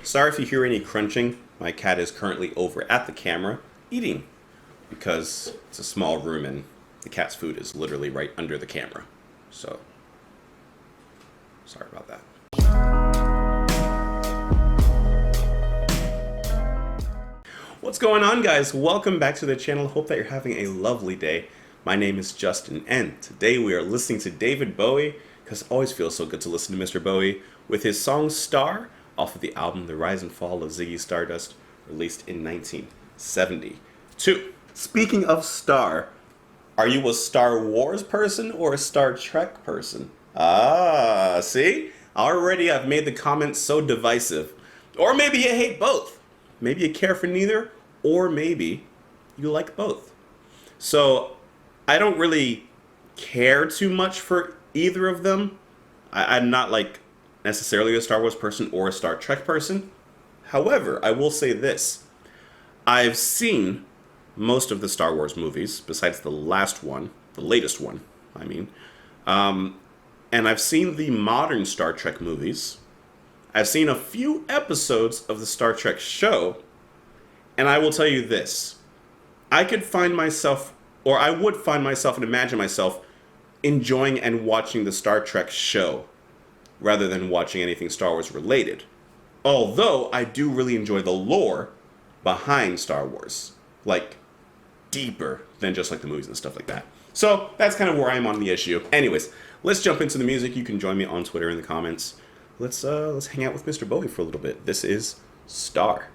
Sorry if you hear any crunching. My cat is currently over at the camera eating because it's a small room and the cat's food is literally right under the camera. So, sorry about that. What's going on, guys? Welcome back to the channel. Hope that you're having a lovely day. My name is Justin, and today we are listening to David Bowie, because it always feels so good to listen to Mr. Bowie, with his song Star, off of the album The Rise and Fall of Ziggy Stardust, released in 1972. Speaking of Star, are you a Star Wars person or a Star Trek person? Ah, see? Already I've made the comments so divisive. Or maybe you hate both. Maybe you care for neither, or maybe you like both. So, I don't really care too much for either of them. I'm not like necessarily a Star Wars person or a Star Trek person. However, I will say this. I've seen most of the Star Wars movies, besides the last one, the latest one, I mean. And I've seen the modern Star Trek movies. I've seen a few episodes of the Star Trek show, and I will tell you this. I would find myself and imagine myself enjoying and watching the Star Trek show rather than watching anything Star Wars related. Although I do really enjoy the lore behind Star Wars, like deeper than just like the movies and stuff like that. So that's kind of where I am on the issue. Anyways, let's jump into the music. You can join me on Twitter in the comments. Let's hang out with Mr. Bowie for a little bit. This is Star.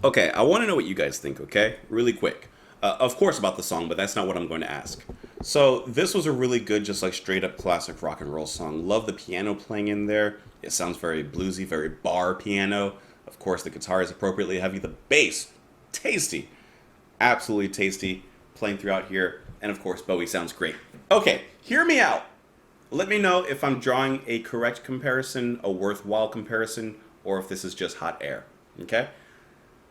Okay, I want to know what you guys think, okay? Really quick. Of course about the song, but that's not what I'm going to ask. So, this was a really good, just like straight up classic rock and roll song. Love the piano playing in there. It sounds very bluesy, very bar piano. Of course, the guitar is appropriately heavy. The bass, tasty. Absolutely tasty. Playing throughout here. And of course, Bowie sounds great. Okay, hear me out. Let me know if I'm drawing a correct comparison, a worthwhile comparison, or if this is just hot air. Okay?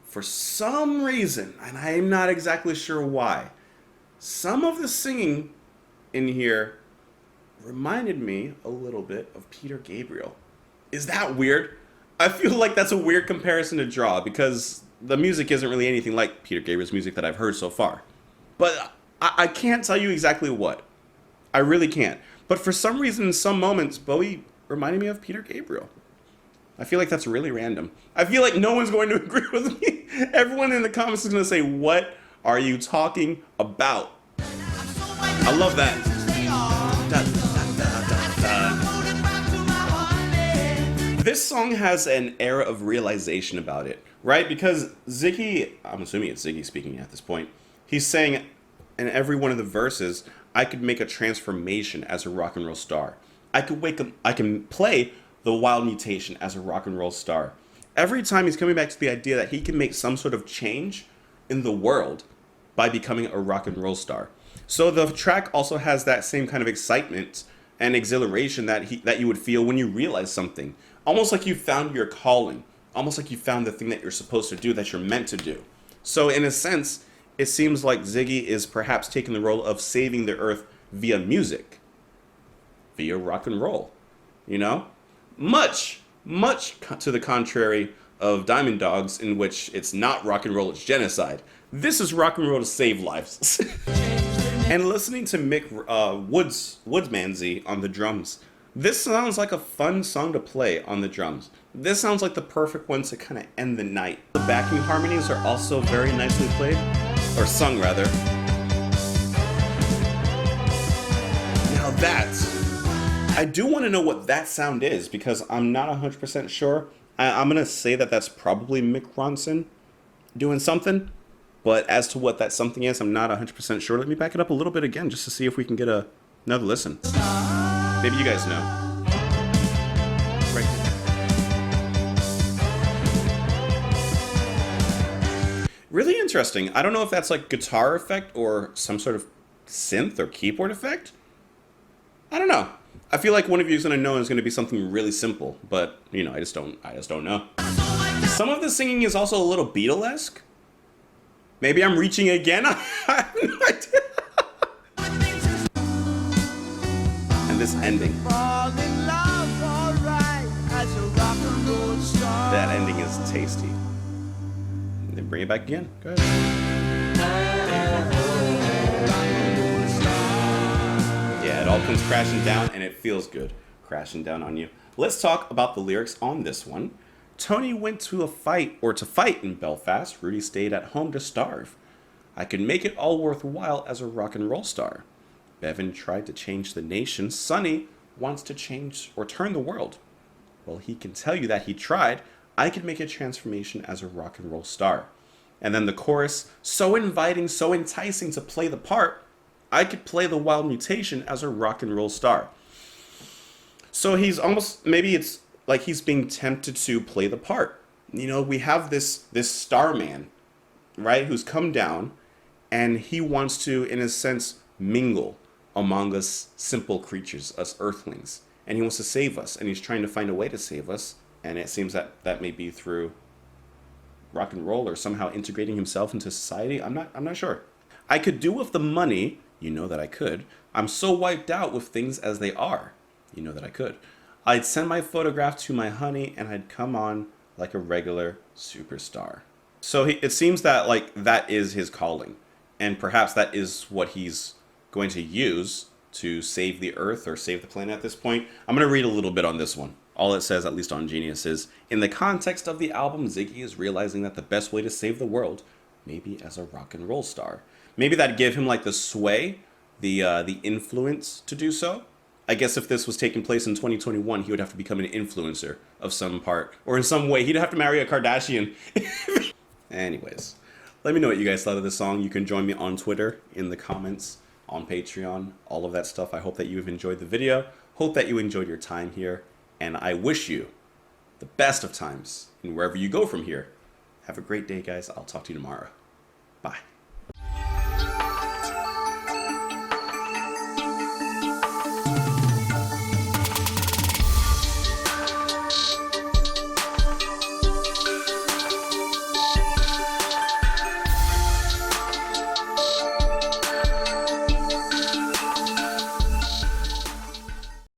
For some reason, and I'm not exactly sure why, some of the singing in here reminded me a little bit of Peter Gabriel. Is that weird? I feel like that's a weird comparison to draw because the music isn't really anything like Peter Gabriel's music that I've heard so far. But I can't tell you exactly what. I really can't. But for some reason, in some moments, Bowie reminded me of Peter Gabriel. I feel like that's really random. I feel like no one's going to agree with me. Everyone in the comments is going to say, what are you talking about? I love that. This song has an era of realization about it, right? Because Ziggy, I'm assuming it's Ziggy speaking at this point, he's saying in every one of the verses, I could make a transformation as a rock and roll star. I can play the wild mutation as a rock and roll star. Every time he's coming back to the idea that he can make some sort of change in the world by becoming a rock and roll star. So the track also has that same kind of excitement and exhilaration that you would feel when you realize something. Almost like you found your calling. Almost like you found the thing that you're supposed to do, that you're meant to do. So in a sense, it seems like Ziggy is perhaps taking the role of saving the earth via music. Via rock and roll. You know? Much to the contrary of Diamond Dogs, in which it's not rock and roll, it's genocide. This is rock and roll to save lives. And listening to Mick Woodsmansey on the drums, this sounds like a fun song to play on the drums. This sounds like the perfect one to kind of end the night. The backing harmonies are also very nicely played, or sung rather. Now I do want to know what that sound is, because I'm not 100% sure. I'm going to say that that's probably Mick Ronson doing something. But as to what that something is, I'm not 100% sure. Let me back it up a little bit again just to see if we can get another listen. Maybe you guys know. Right here. Really interesting. I don't know if that's like guitar effect or some sort of synth or keyboard effect. I don't know. I feel like one of you is going to know it's going to be something really simple, but you know, I just don't know. Some of the singing is also a little Beatle-esque. Maybe I'm reaching again. I have no idea. And this ending. That ending is tasty. And then bring it back again. Go ahead. Yeah, it all comes crashing down, and it feels good crashing down on you. Let's talk about the lyrics on this one. Tony went to fight in Belfast. Rudy stayed at home to starve. I could make it all worthwhile as a rock and roll star. Bevan tried to change the nation. Sonny wants to change or turn the world. Well, he can tell you that he tried. I could make a transformation as a rock and roll star. And then the chorus, so inviting, so enticing to play the part. I could play the wild mutation as a rock and roll star. So he's almost, maybe it's like he's being tempted to play the part. You know, we have this starman, right, who's come down, and he wants to, in a sense, mingle among us simple creatures, us earthlings. And he wants to save us, and he's trying to find a way to save us. And it seems that may be through rock and roll or somehow integrating himself into society. I'm not sure. I could do with the money, you know that I could. I'm so wiped out with things as they are, you know that I could. I'd send my photograph to my honey, and I'd come on like a regular superstar. So it seems that like that is his calling, and perhaps that is what he's going to use to save the earth or save the planet at this point. I'm going to read a little bit on this one. All it says, at least on Genius, is, in the context of the album, Ziggy is realizing that the best way to save the world may be as a rock and roll star. Maybe that'd give him like the sway, the influence to do so. I guess if this was taking place in 2021, he would have to become an influencer of some part, or in some way, he'd have to marry a Kardashian. Anyways, let me know what you guys thought of this song. You can join me on Twitter, in the comments, on Patreon, all of that stuff. I hope that you've enjoyed the video. Hope that you enjoyed your time here, and I wish you the best of times in wherever you go from here. Have a great day, guys. I'll talk to you tomorrow. Bye.